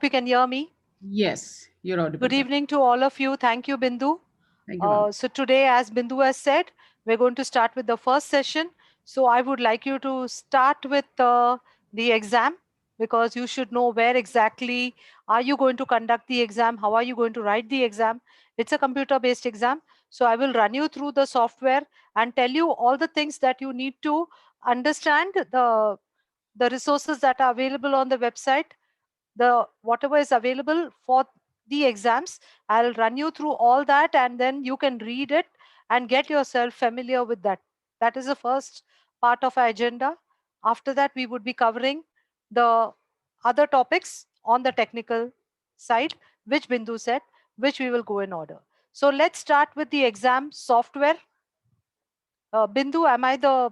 you can hear me. Yes, you're audible Good now. evening to all of you. Thank you, Bindu. Thank you, ma'am. So today, as Bindu has said, we're going to start with the first session. So I would like you to start with the exam, because you should know where exactly are you going to conduct the exam, how are you going to write the exam. It's a computer-based exam. So I will run you through the software and tell you all the things that you need to understand, the resources that are available on the website, the whatever is available for the exams. I'll run you through all that, and then you can read it and get yourself familiar with that. That is the first part of our agenda. After that, we would be covering the other topics on the technical side, which Bindu said, which we will go in order. So let's start with the exam software. Bindu, am I the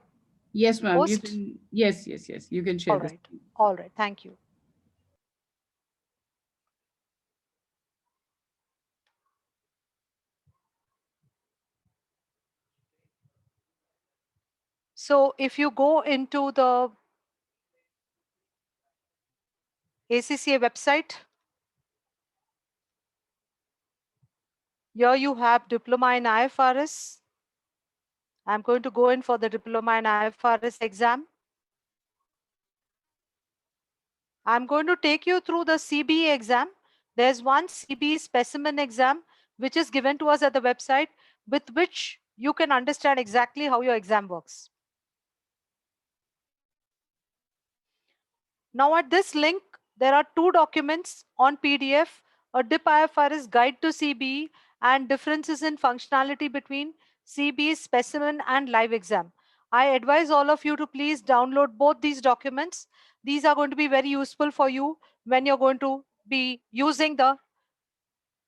Yes, ma'am. You host? can. Yes, yes, yes. You can share All this. right. All right. Thank you. So if you go into the ACCA website, here you have diploma in IFRS. I'm going to go in for the diploma in IFRS exam. I'm going to take you through the CBE exam. There's one CBE specimen exam which is given to us at the website, with which you can understand exactly how your exam works. Now at this link, there are two documents on PDF, a DIP IFRS guide to CBE and differences in functionality between CBE specimen and live exam. I advise all of you to please download both these documents. These are going to be very useful for you when you're going to be using the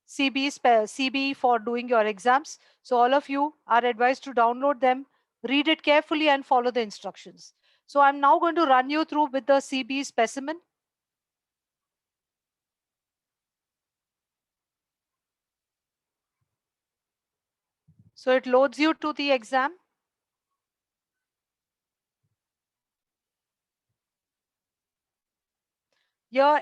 CBE for doing your exams. So all of you are advised to download them, read it carefully and follow the instructions. So I'm now going to run you through with the CBE specimen. So it loads you to the exam. Here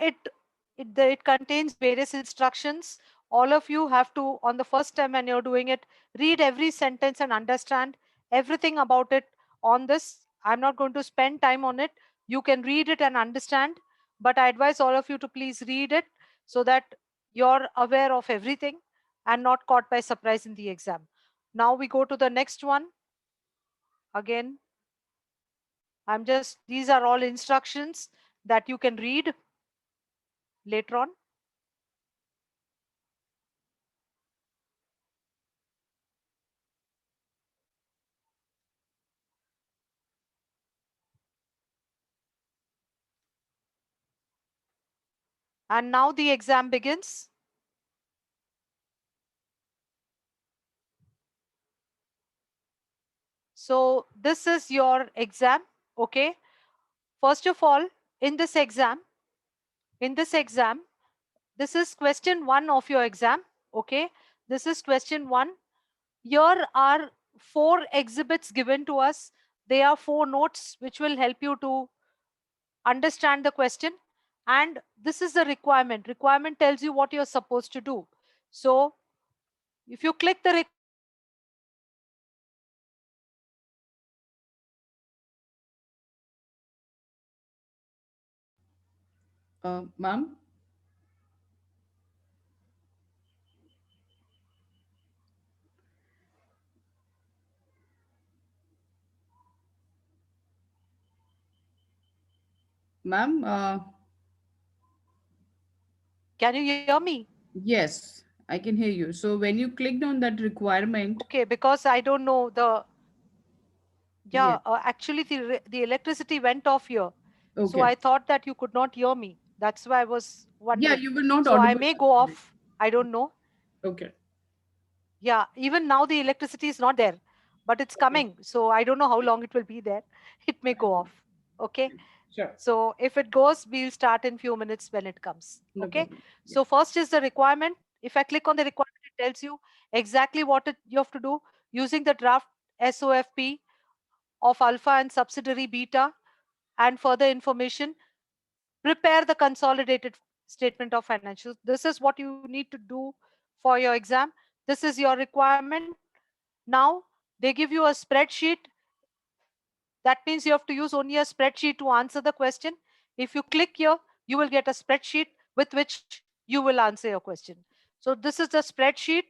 it contains various instructions. All of you have to, on the first time when you're doing it, read every sentence and understand everything about it on this. I'm not going to spend time on it. You can read it and understand, but I advise all of you to please read it so that you're aware of everything and not caught by surprise in the exam. Now we go to the next one. Again, these are all instructions that you can read later on. And now the exam begins. So this is your exam. Okay. First of all, in this exam, this is question 1 of your exam. Okay. This is question 1. Here are 4 exhibits given to us. They are 4 notes which will help you to understand the question. And this is the requirement. Requirement tells you what you're supposed to do. So if you click the requirement, it will take you to the Ma'am, ma'am. Can you hear me? Yes, I can hear you. So when you clicked on that requirement, Okay, because I don't know the, yes. yeah, actually the electricity went off here. So Okay. I thought that you could not hear me. That's why I was Yeah, wondering. you were not So I audible. may go off. I don't know. Okay. Yeah, even now the electricity is not there, but it's Okay. coming. So I don't know how long it will be there. It may go off. Okay. Sure. So if it goes, we'll start in few minutes when it comes. No Okay. problem. Yeah. So first is the requirement. If I click on the requirement, it tells you exactly what you have to do using the draft SOFP of alpha and subsidiary beta. And further information, prepare the consolidated statement of financials. This is what you need to do for your exam. This is your requirement. Now they give you a spreadsheet. That means you have to use only a spreadsheet to answer the question. If you click here, you will get a spreadsheet with which you will answer your question. So this is the spreadsheet.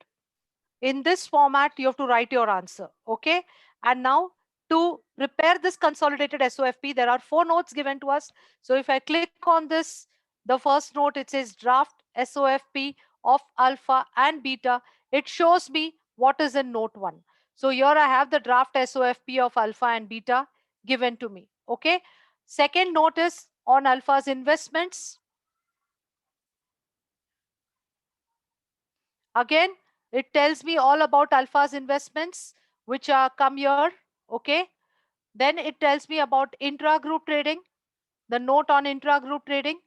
In this format, you have to write your answer. Okay. And now to prepare this consolidated SOFP, there are 4 notes given to us. So if I click on this, the first note, it says draft SOFP of alpha and beta. It shows me what is in note 1. So here I have the draft SOFP of alpha and beta given to me. Okay. Second note is on alpha's investments. Again, it tells me all about alpha's investments, which are come here. Okay. Then it tells me about intra-group trading, the note on intra-group trading,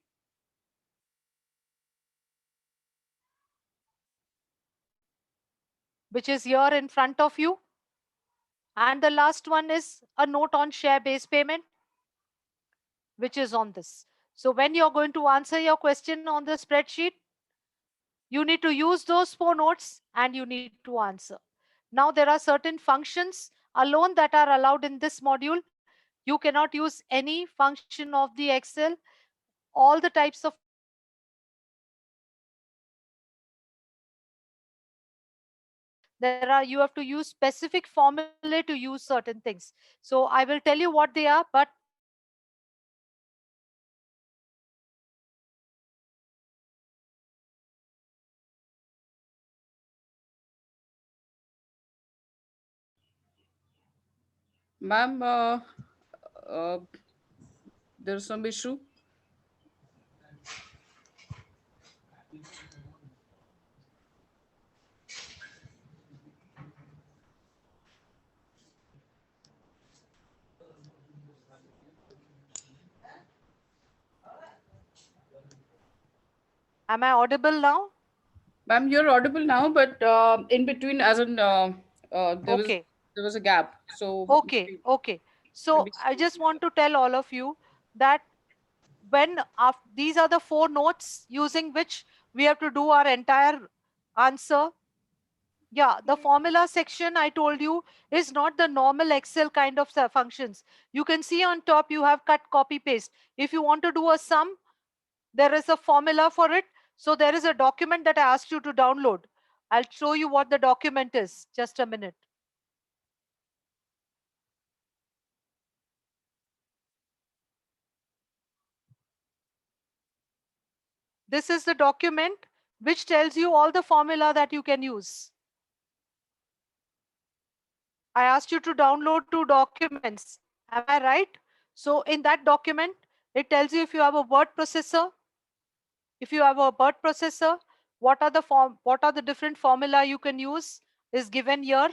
which is here in front of you. And the last one is a note on share-based payment, which is on this. So when you're going to answer your question on the spreadsheet, you need to use those 4 notes and you need to answer. Now there are certain functions alone that are allowed in this module. You cannot use any function of the Excel. All the types of functions that are allowed in Excel, you cannot use them in this module. You have to use specific formulae to use certain things. So I will tell you what they are, but Ma'am, uh, there's some issue. am I audible now? Ma'am, you're audible now, but in between, as in there was Okay. a gap. So Okay. Okay. So maybe I just want to tell all of you that these are the 4 notes using which we have to do our entire answer. Yeah, the formula section I told you is not the normal Excel kind of functions. You can see on top you have cut, copy, paste. If you want to do a sum, there is a formula for it. So there is a document that I asked you to download. I'll show you what the document is. Just a minute. This is the document which tells you all the formula that you can use. I asked you to download 2 documents. Am I right? So in that document, it tells you if you have a word processor, if you have a word processor, what are the different formula you can use is given here.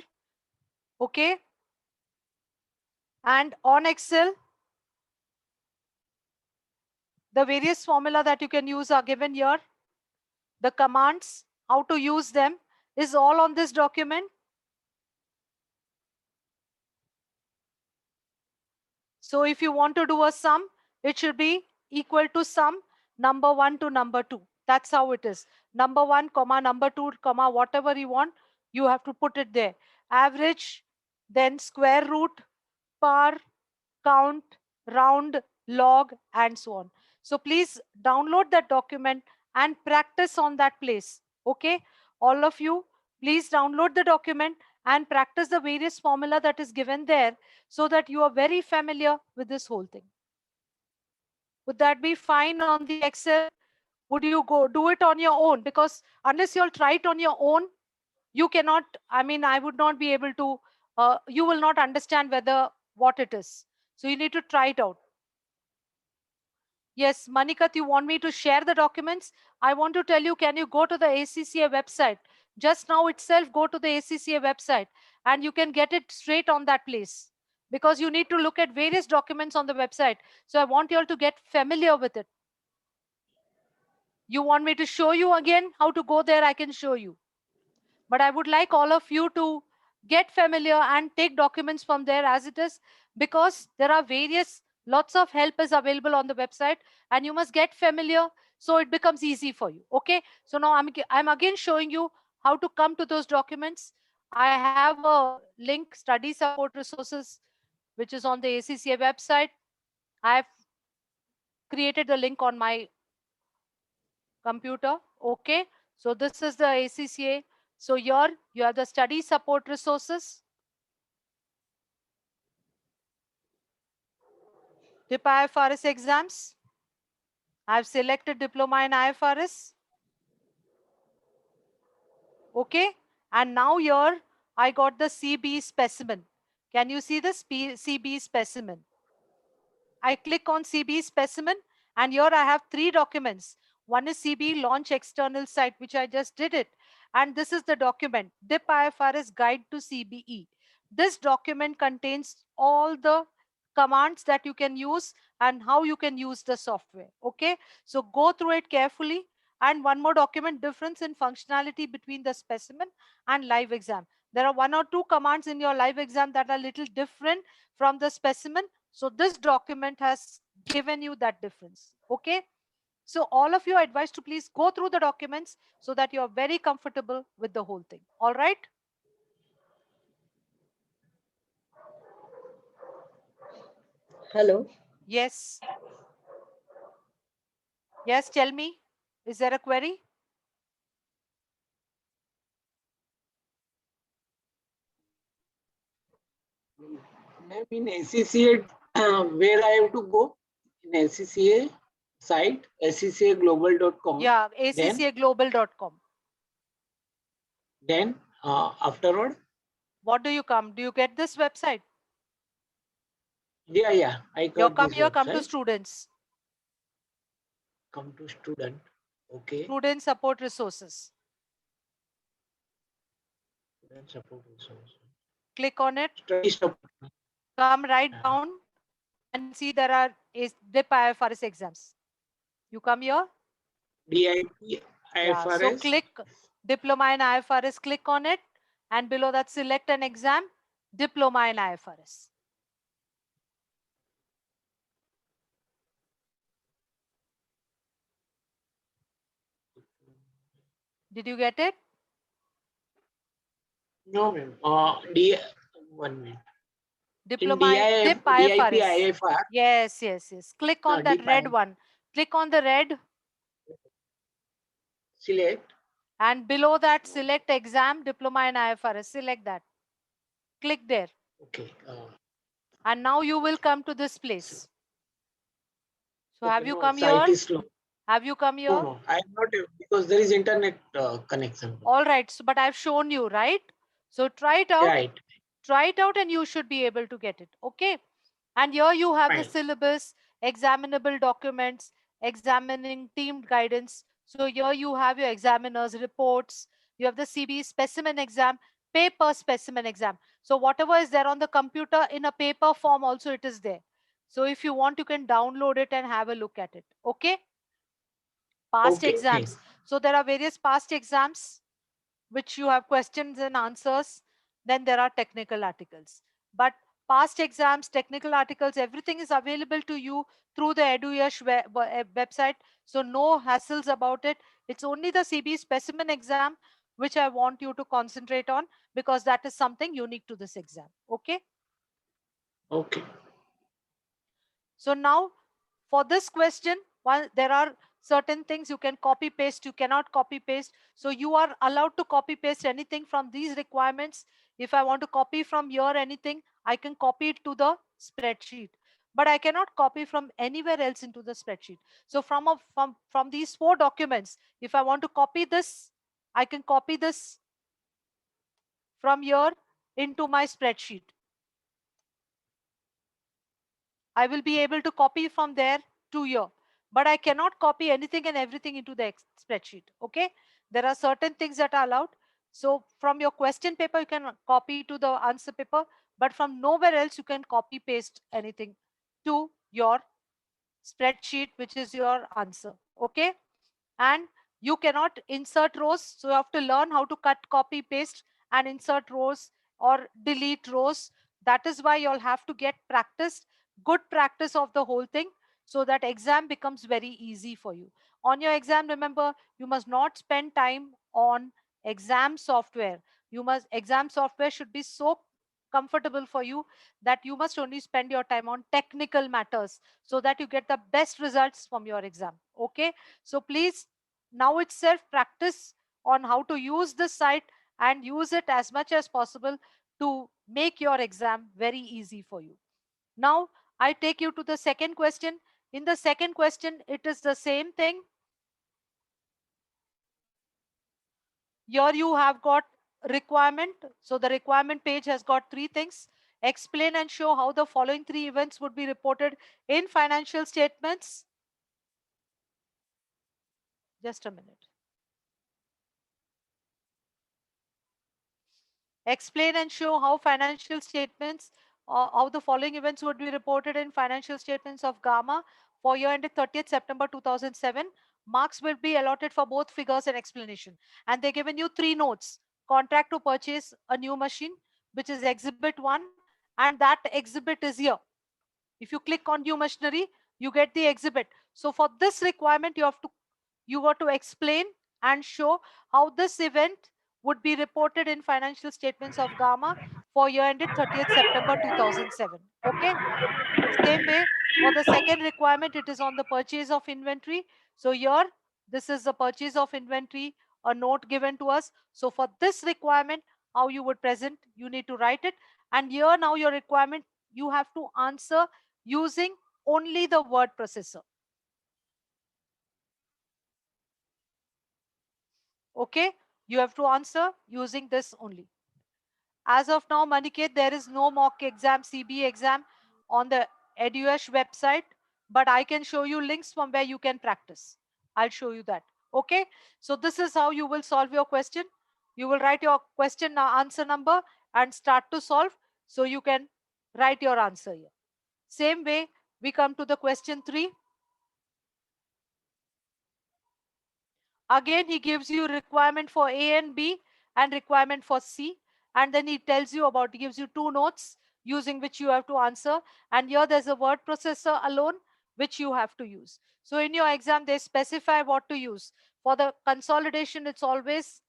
Okay. And on Excel, the various formula that you can use are given here. The commands, how to use them is all on this document. So if you want to do a sum, it should be equal to sum number 1 to number 2. That's how it is. Number 1, comma, number 2, comma, whatever you want, you have to put it there. Average, then square root, par, count, round, log, and so on. So please download that document and practice on that place. Okay, all of you, please download the document and practice the various formula that is given there so that you are very familiar with this whole thing. Would that be fine on the Excel? Would you go do it on your own? Because unless you'll try it on your own, you cannot, I mean, I would not be able to, you will not understand whether what it is. So you need to try it out. Yes, Manikat, you want me to share the documents? I want to tell you, can you go to the ACCA website? Just now itself, go to the ACCA website and you can get it straight on that place because you need to look at various documents on the website. So I want you all to get familiar with it. You want me to show you again how to go there? I can show you. But I would like all of you to get familiar and take documents from there as it is, because there are lots of help is available on the website and you must get familiar So it becomes easy for you. Okay. So now I'm again showing you how to come to those documents. I have a link, study support resources, which is on the ACCA website. I've created the link on my computer. Okay. So this is the ACCA. So here you have the study support resources. DIP IFRS exams. I've selected diploma in IFRS. Okay. And now here I got the CB specimen. Can you see the CB specimen? I click on CB specimen, and here I have 3 documents. One is CB launch external site, which I just did it. And this is the document, DIP IFRS Guide to CBE. This document contains all the commands that you can use and how you can use the software. Okay, so go through it carefully. And one more document, difference in functionality between the specimen and live exam. There are 1 or 2 commands in your live exam that are little different from the specimen. So this document has given you that difference. Okay. So all of you are advised to please go through the documents so that you are very comfortable with the whole thing. All right. Hello. Yes. Yes. Tell me, is there a query? Ma'am, in ACCA, where I have to go? In ACCA site, acccaglobal.com. Yeah, acccaglobal.com. Then afterward? What do you come? Do you get this website? Yeah, I You got come this here, come to website. students. Come to student. Okay. Student support resources. Student support resource. Click on it. Study support. Come right down and see there are DIP IFRS exams. You come here. DIP Yeah, so IFRS. click diploma in IFRS, click on it, and below that select an exam, diploma in IFRS. Did you get it? No, ma'am. 1 minute. Diploma in DIP DIP IFRS. IFR. Yes. Click on that DIP red one. Click on the red. Select. And below that, select exam, diploma in IFRS. Select that. Click there. Okay. And now you will come to this place. So okay, have you no, come site here? is slow. Have you come here? No, I am not, because there is internet connection. All right. So, but I've shown you, right? So try it out. Right. Try it out and you should be able to get it. Okay. And here you have the Fine. syllabus, examinable documents, examining teamed guidance. So here you have your examiner's reports. You have the CB specimen exam, paper specimen exam. So whatever is there on the computer in a paper form also it is there. So if you want, you can download it and have a look at it. Okay. Past Okay. exams. So there are various past exams which you have questions and answers. Then there are technical articles. But past exams, technical articles, everything is available to you through the EduYash website. So no hassles about it. It's only the CB specimen exam which I want you to concentrate on because that is something unique to this exam. Okay. Okay. So now for this question, while there are certain things you can copy paste, you cannot copy paste. So you are allowed to copy paste anything from these requirements. If I want to copy from here anything, I can copy it to the spreadsheet. But I cannot copy from anywhere else into the spreadsheet. So from these 4 documents, if I want to copy this, I can copy this from here into my spreadsheet. I will be able to copy from there to here, but I cannot copy anything and everything into the spreadsheet. Okay. There are certain things that are allowed. So from your question paper, you can copy to the answer paper, but from nowhere else, you can copy paste anything to your spreadsheet, which is your answer. Okay. And you cannot insert rows. So you have to learn how to cut, copy, paste and insert rows or delete rows. That is why you'll have to get practice, good practice of the whole thing so that exam becomes very easy for you. On your exam, remember, you must not spend time on exam software. Exam software should be so comfortable for you that you must only spend your time on technical matters so that you get the best results from your exam. Okay, so please now itself practice on how to use this site and use it as much as possible to make your exam very easy for you. Now I take you to the second question. In the second question, it is the same thing. Here you have got requirement. So the requirement page has got three things. Explain and show how the following three events would be reported in financial statements. Just a minute. Explain and show how financial statements, how the following events would be reported in financial statements of Gamma for year ended 30th September 2007. Marks will be allotted for both figures and explanation. And they're given you three notes. Contract to purchase a new machine, which is exhibit 1, and that exhibit is here. If you click on new machinery, you get the exhibit. So for this requirement, you got to explain and show how this event would be reported in financial statements of Gamma for year ended 30th September 2007. Okay. Same way, for the second requirement, it is on the purchase of inventory. So here, this is the purchase of inventory, a note given to us. So for this requirement, how you would present, you need to write it. And here now your requirement, you have to answer using only the word processor. Okay, you have to answer using this only. As of now, Maniket, there is no mock exam, CB exam on the EduEsh website, but I can show you links from where you can practice. I'll show you that. Okay, so this is how you will solve your question. You will write your question answer number and start to solve, so you can write your answer here. Same way, we come to the question 3. Again, he gives you requirement for A and B and requirement for C. And then he tells you about, he gives you two notes using which you have to answer. And here there's a word processor alone, which you have to use. So in your exam, they specify what to use. For the consolidation, it's always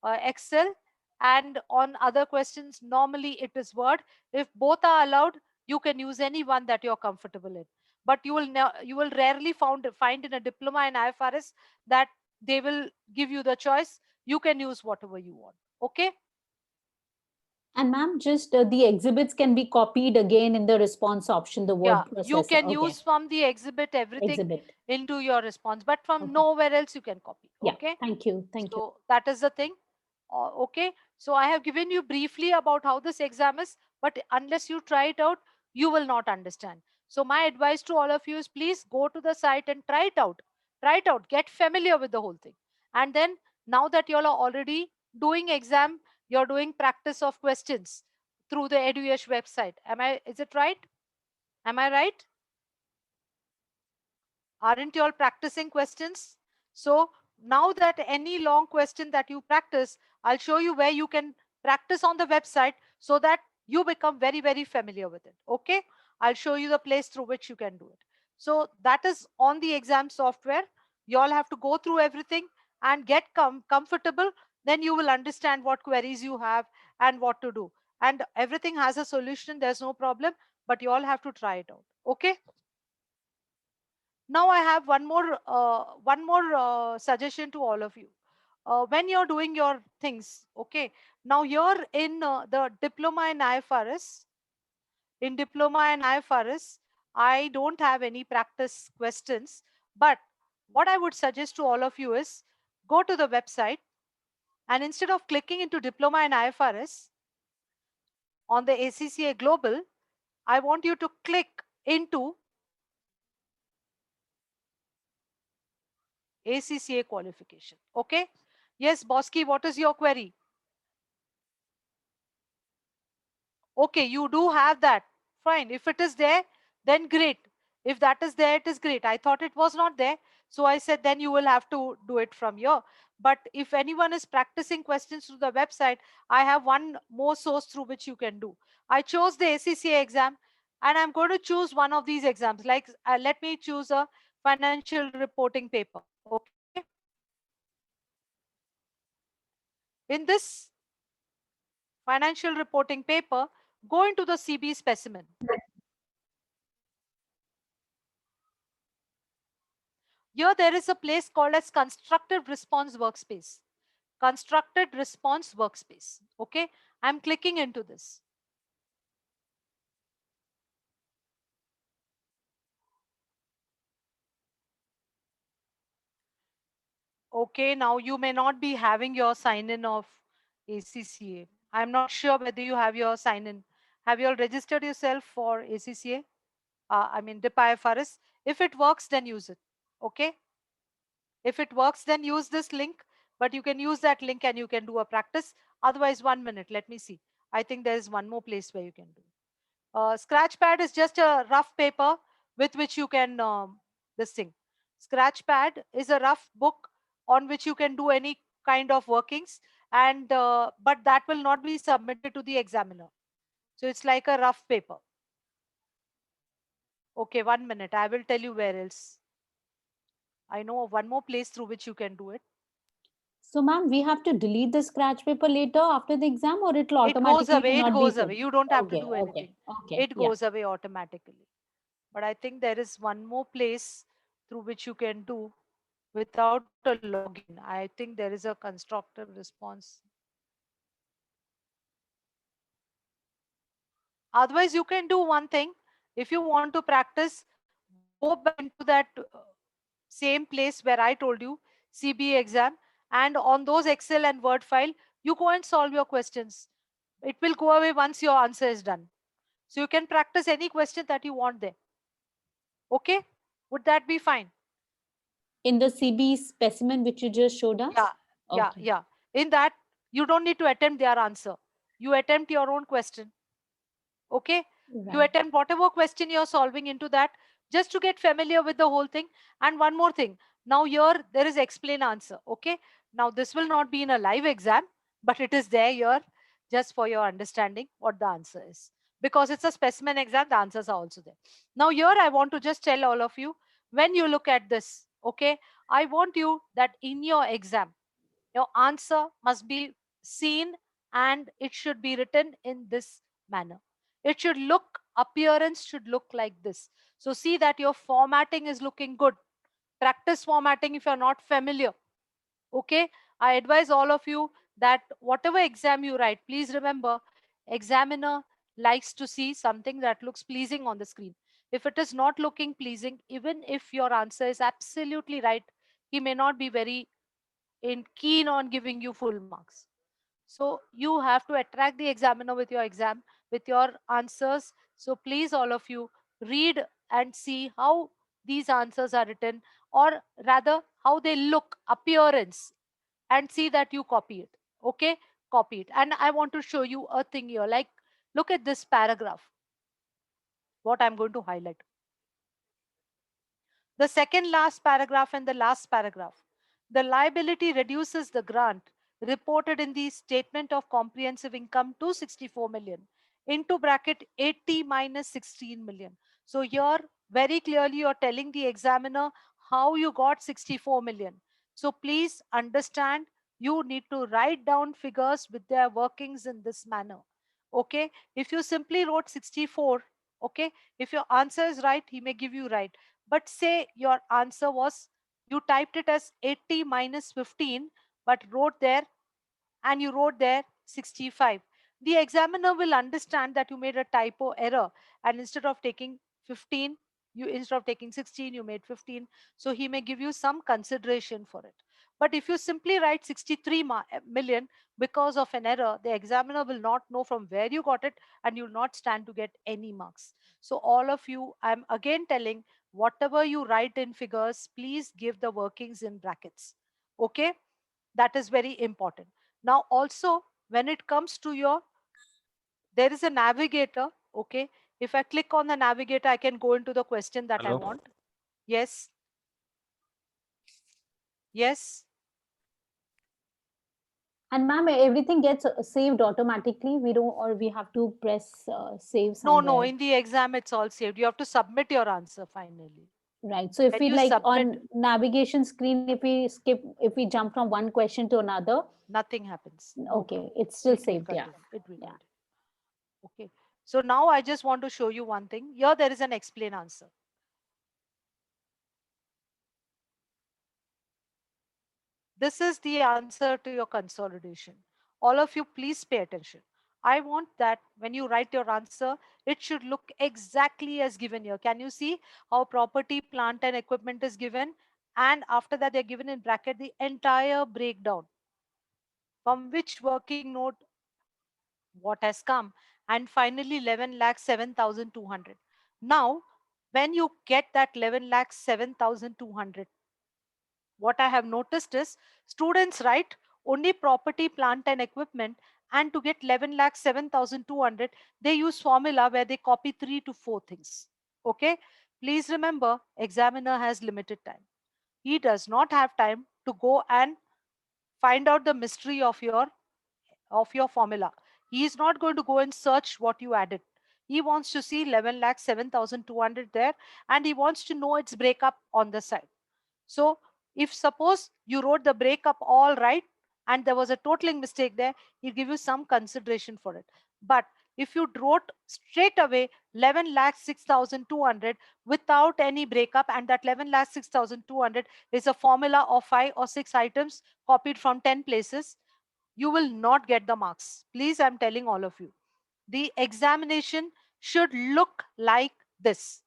Excel. And on other questions, normally it is Word. If both are allowed, you can use any one that you're comfortable in. But you will rarely find in a diploma in IFRS that they will give you the choice. You can use whatever you want. Okay. And ma'am, just the exhibits can be copied again in the response option, the word processor. You can Okay. use from the exhibit everything into your response, but from nowhere else you can copy. Okay. Yeah, thank you. Thank you. So that is the thing. Okay. So I have given you briefly about how this exam is, but unless you try it out, you will not understand. So my advice to all of you is please go to the site and try it out. Try it out. Get familiar with the whole thing. And then now that you all are already doing exam, you're doing practice of questions through the EduEsh website. Is it right? Am I right? Aren't you all practicing questions? So now that any long question that you practice, I'll show you where you can practice on the website so that you become very, very familiar with it. Okay. I'll show you the place through which you can do it. So that is on the exam software. You all have to go through everything and get comfortable. Then you will understand what queries you have and what to do. And everything has a solution. There's no problem, but you all have to try it out. Okay. Now I have one more suggestion to all of you. When you're doing your things, okay. Now you're in the diploma in IFRS. In diploma in IFRS, I don't have any practice questions, but what I would suggest to all of you is go to the website and instead of clicking into diploma in IFRS on the ACCA Global, I want you to click into ACCA qualification. Okay. Yes, Bosky, what is your query? Okay, you do have that. Fine. If it is there, then great. If that is there, it is great. I thought it was not there. So I said, then you will have to do it from here. But if anyone is practicing questions through the website, I have one more source through which you can do. I chose the ACCA exam and I'm going to choose one of these exams. Like let me choose financial reporting paper. Okay. In this financial reporting paper, go into the CB specimen. Here there is a place called as constructed response workspace. Constructed response workspace. Okay, I'm clicking into this. Okay, now you may not be having your sign-in of ACCA. I'm not sure whether you have your sign-in. Have you all registered yourself for ACCA? I mean, DIP IFRS. If it works, then use it. Okay. If it works, then use this link, but you can use that link and you can do a practice. Otherwise, 1 minute, let me see. I think there is one more place where you can do. Scratchpad is just a rough paper with which you can, this thing. Scratchpad is a rough book on which you can do any kind of workings, and but that will not be submitted to the examiner. So it's like a rough paper. Okay, 1 minute. I will tell you where else. I know of one more place through which you can do it. So, ma'am, we have to delete the scratch paper later after the exam, or it will It goes automatically away. It not be goes filled? away. You don't have to Okay, do anything. okay, It yeah. goes away automatically. But I think there is one more place through which you can do without a login. I think there is a constructive response. Otherwise, you can do one thing. If you want to practice, go back into that same place where I told you, CBA exam, and on those Excel and Word file, you go and solve your questions. It will go away once your answer is done. So you can practice any question that you want there. Okay? Would that be fine? In the CB specimen which you just showed us? Yeah, Okay. yeah. In that, you don't need to attempt their answer. You attempt your own question. Okay? You Right. attempt whatever question you're solving into that, just to get familiar with the whole thing. And one more thing. Now here, there is explain answer. Okay? Now this will not be in a live exam, but it is there here just for your understanding what the answer is. Because it's a specimen exam, the answers are also there. Now here, I want to just tell all of you, when you look at this, okay, I want you that in your exam, your answer must be seen and it should be written in this manner. It should look, appearance should look like this. So see that your formatting is looking good. Practice formatting if you're not familiar. Okay, I advise all of you that whatever exam you write, please remember, examiner likes to see something that looks pleasing on the screen. If it is not looking pleasing, even if your answer is absolutely right, he may not be very keen on giving you full marks. So you have to attract the examiner with your exam, with your answers. So please, all of you, read and see how these answers are written, or rather how they look, appearance, and see that you copy it. Okay, copy it. And I want to show you a thing here, like look at this paragraph, what I'm going to highlight. The second last paragraph and the last paragraph. The liability reduces the grant reported in the statement of comprehensive income to 64 million into bracket 80 minus 16 million. So here very clearly you're telling the examiner how you got 64 million. So please understand, you need to write down figures with their workings in this manner. Okay, if you simply wrote 64, okay, if your answer is right, he may give you right. But say your answer was, you typed it as 80 minus 15, but wrote there, and you wrote there 65. The examiner will understand that you made a typo error, and instead of taking 15, instead of taking 16, you made 15. So he may give you some consideration for it. But if you simply write 63 million because of an error, the examiner will not know from where you got it, and you'll not stand to get any marks. So all of you, I'm again telling, whatever you write in figures, please give the workings in brackets. Okay, that is very important. Now also, when it comes to your, there is a navigator. Okay, if I click on the navigator, I can go into the question that I Hello? want. Yes, yes. And ma'am, everything gets saved automatically. We don't, or we have to press save No, somewhere. in the exam it's all saved. You have to submit your answer finally. Right. So if When we you like submit, on navigation screen, if we jump from one question to another, nothing happens. No, okay, it's still it will saved. Yeah. continue. It will Yeah. continue. Okay. So now I just want to show you one thing. Here there is an explain answer. This is the answer to your consolidation. All of you, please pay attention. I want that when you write your answer, it should look exactly as given here. Can you see how property, plant and equipment is given? And after that, they're given in bracket the entire breakdown. From which working note, what has come? And finally, 11 lakh 7,200. Now, when you get that 11 lakh 7,200, what I have noticed is students write only property, plant and equipment, and to get 11 lakh 7,200, they use formula where they copy 3 to 4 things. Okay. Please remember, examiner has limited time. He does not have time to go and find out the mystery of your formula. He is not going to go and search what you added. He wants to see 11 lakh 7,200 there, and he wants to know its breakup on the side. So if suppose you wrote the breakup all right and there was a totaling mistake there, he'll give you some consideration for it. But if you wrote straight away 11 lakh 6,200 without any breakup, and that 11 lakh 6,200 is a formula of 5 or 6 items copied from 10 places, you will not get the marks. Please, I'm telling all of you. The examination should look like this.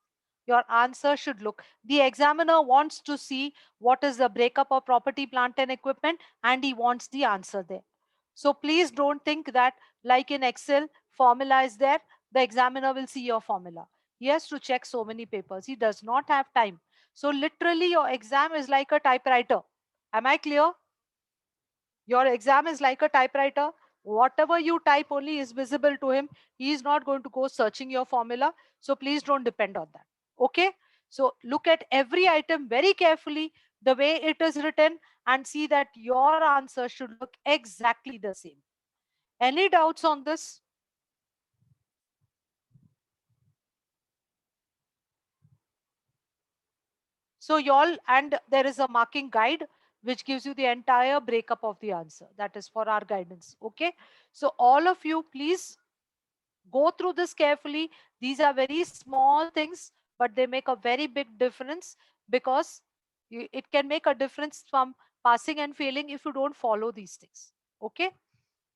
Your answer should look. The examiner wants to see what is the breakup of property, plant and equipment, and he wants the answer there. So please don't think that like in Excel, formula is there, the examiner will see your formula. He has to check so many papers. He does not have time. So literally your exam is like a typewriter. Am I clear? Your exam is like a typewriter. Whatever you type only is visible to him. He is not going to go searching your formula. So please don't depend on that. Okay. So look at every item very carefully, the way it is written, and see that your answer should look exactly the same. Any doubts on this? So y'all, and there is a marking guide which gives you the entire breakup of the answer. That is for our guidance. Okay. So all of you, please go through this carefully. These are very small things, but they make a very big difference, because it can make a difference from passing and failing if you don't follow these things. Okay.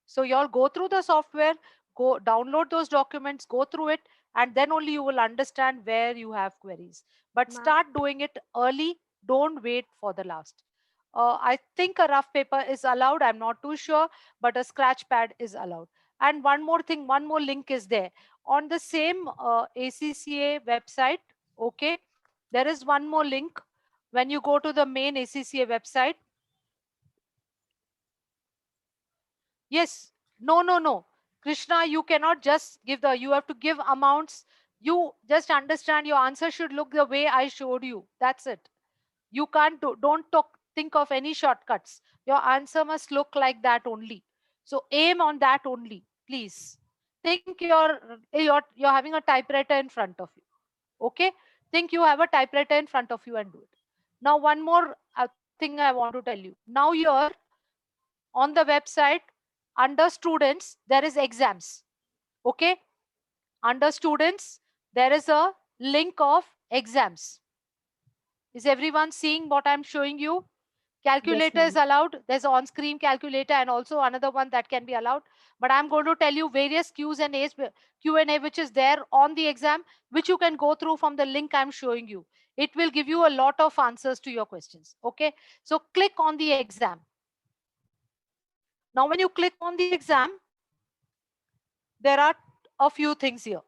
So you all go through the software, go download those documents, go through it, and then only you will understand where you have queries. But start doing it early. Don't wait for the last. I think a rough paper is allowed. I'm not too sure, but a scratch pad is allowed. And one more thing, one more link is there on the same ACCA website. Okay, there is one more link. When you go to the main ACCA website, yes, no. Krishna, you cannot just give you have to give amounts. You just understand your answer should look the way I showed you. That's it. You can't don't think of any shortcuts. Your answer must look like that only. So aim on that only, please. Think you're having a typewriter in front of you. Okay? Think you have a typewriter in front of you and do it. Now, one more thing I want to tell you. Now here on the website, under students, there is exams. Okay. Under students, there is a link of exams. Is everyone seeing what I'm showing you? Calculator is allowed. There's an on-screen calculator and also another one that can be allowed. But I'm going to tell you various Q&A which is there on the exam, which you can go through from the link I'm showing you. It will give you a lot of answers to your questions. Okay. So click on the exam. Now, when you click on the exam, there are a few things here.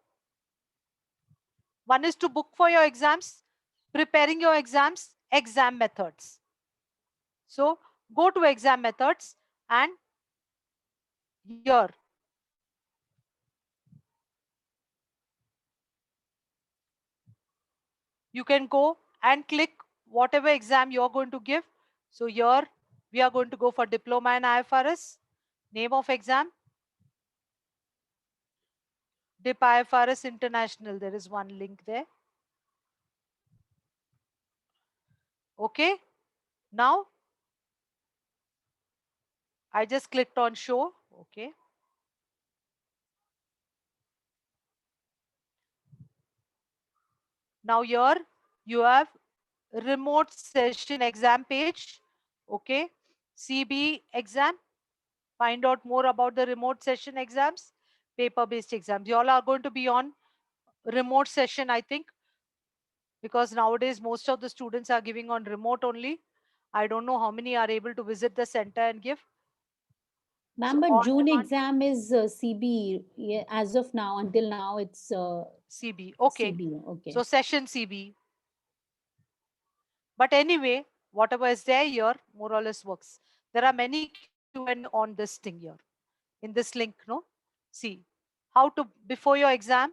One is to book for your exams, preparing your exams, exam methods. So go to exam methods, and here you can go and click whatever exam you're going to give. So here we are going to go for diploma in IFRS, name of exam, DIP IFRS International. There is one link there. Okay. Now I just clicked on show. Okay. Now here you have remote session exam page. Okay. CB exam. Find out more about the remote session exams, paper-based exams. You all are going to be on remote session, I think, because nowadays most of the students are giving on remote only. I don't know how many are able to visit the center and give. Ma'am, So but on June demand exam is CB. Yeah, as of now, until now, it's CB. Okay. CB. Okay. So session CB. But anyway, whatever is there here, more or less works. There are many Q&A on this thing here, in this link, no? See, how to, before your exam,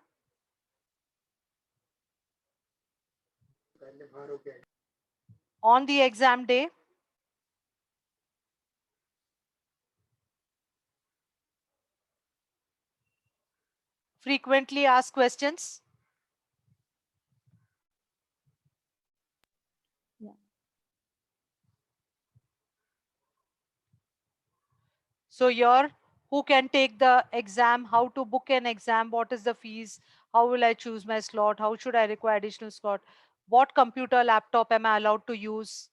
on the exam day, frequently asked questions. Yeah. So here, who can take the exam, how to book an exam, what is the fees, how will I choose my slot, how should I require additional slot, what computer laptop am I allowed to use?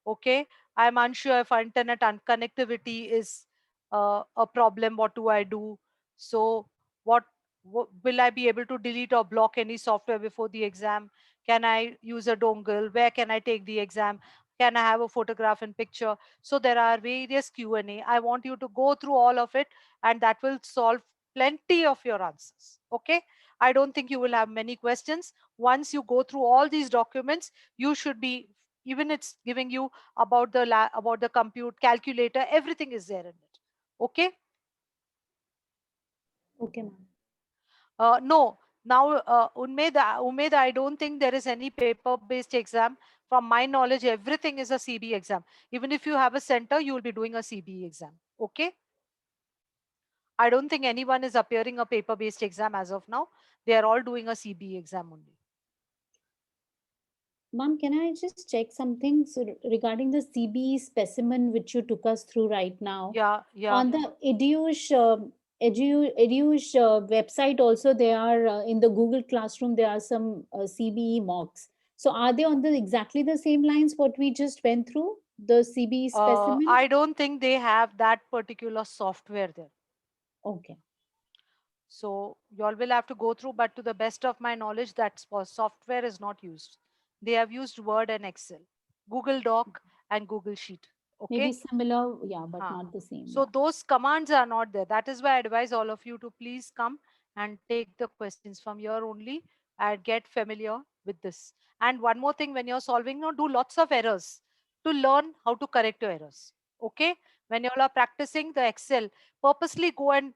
Okay, I'm unsure if internet and connectivity is a problem, what do I do? So what will I be able to delete or block any software before the exam? Can I use a dongle? Where can I take the exam? Can I have a photograph and picture? So there are various Q&A. I want you to go through all of it, and that will solve plenty of your answers. Okay. I don't think you will have many questions. Once you go through all these documents, you should be, even it's giving you about the compute calculator, everything is there in it. Okay. Okay, ma'am. No, now, Umaid, I don't think there is any paper-based exam. From my knowledge, everything is a CB exam. Even if you have a center, you will be doing a CB exam. Okay. I don't think anyone is appearing a paper-based exam as of now. They are all doing a CB exam only. Ma'am, can I just check something? So regarding the CB specimen which you took us through right now, Yeah, yeah. on the Edush website also, they are in the Google Classroom, there are some CBE mocks. So are they on the exactly the same lines what we just went through, the CBE specimen? I don't think they have that particular software there. Okay. So you all will have to go through, but to the best of my knowledge, that software is not used. They have used Word and Excel, Google Doc and Google Sheet. Maybe Okay. similar, yeah, but Huh. not the same. So Yeah. those commands are not there. That is why I advise all of you to please come and take the questions from here only and get familiar with this. And one more thing, when you're solving, do lots of errors to learn how to correct your errors. Okay. When you all are practicing the Excel, purposely go and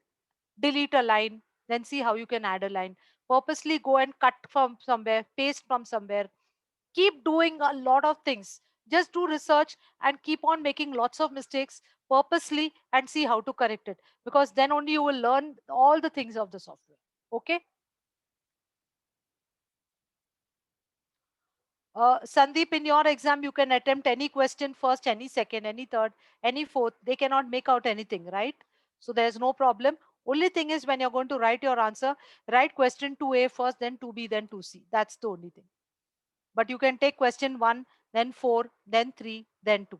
delete a line, then see how you can add a line. Purposely go and cut from somewhere, paste from somewhere. Keep doing a lot of things. Just do research and keep on making lots of mistakes purposely and see how to correct it. Because then only you will learn all the things of the software. Okay. Sandeep, in your exam, you can attempt any question first, any second, any third, any fourth. They cannot make out anything, right? So there's no problem. Only thing is when you're going to write your answer, write question 2A first, then 2B, then 2C. That's the only thing. But you can take question 1, then 4, then 3, then 2.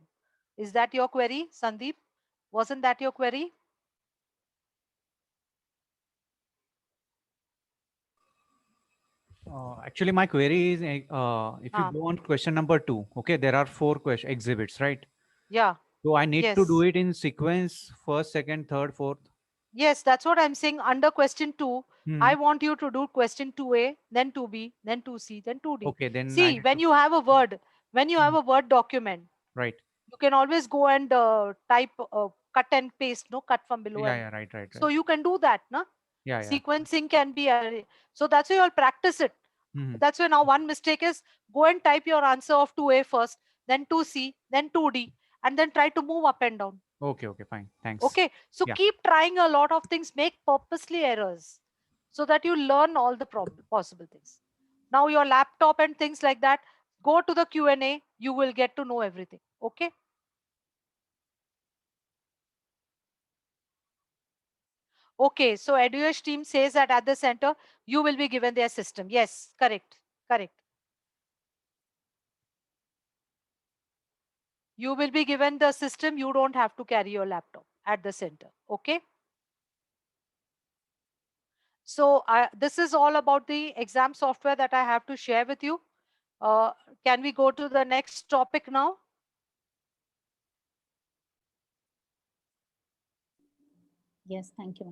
Is that your query, Sandeep? Wasn't that your query? Actually, my query is if you Ah, go on question number 2, okay, there are 4 question exhibits, right? yeah. So I need to do Yes. it in sequence, first, second, third, fourth. Yes, that's what I'm saying. Under question 2, Hmm. I want you to do question 2A, then 2B, then 2C, then 2D. Okay, then I See, need when to. you have a word, when you have Hmm. a Word document, Right. you can always go and type, cut and paste, no, cut from below. Yeah, And yeah, right, right, so right. you can do that, no? Yeah, yeah. Sequencing can be, so that's why you'll practice it. Hmm. That's why now one mistake is go and type your answer of 2A first, then 2C, then 2D, and then try to move up and down. Okay, okay, fine. Thanks. Okay, so Yeah. keep trying a lot of things, make purposely errors so that you learn all the possible things. Now your laptop and things like that, Go to the Q&A, you will get to know everything. Okay. Okay, so EduEdge team says that at the center, you will be given their system. Yes, correct, correct. You will be given the system. You don't have to carry your laptop at the center. Okay. So this is all about the exam software that I have to share with you. Can we go to the next topic now? Yes, thank you.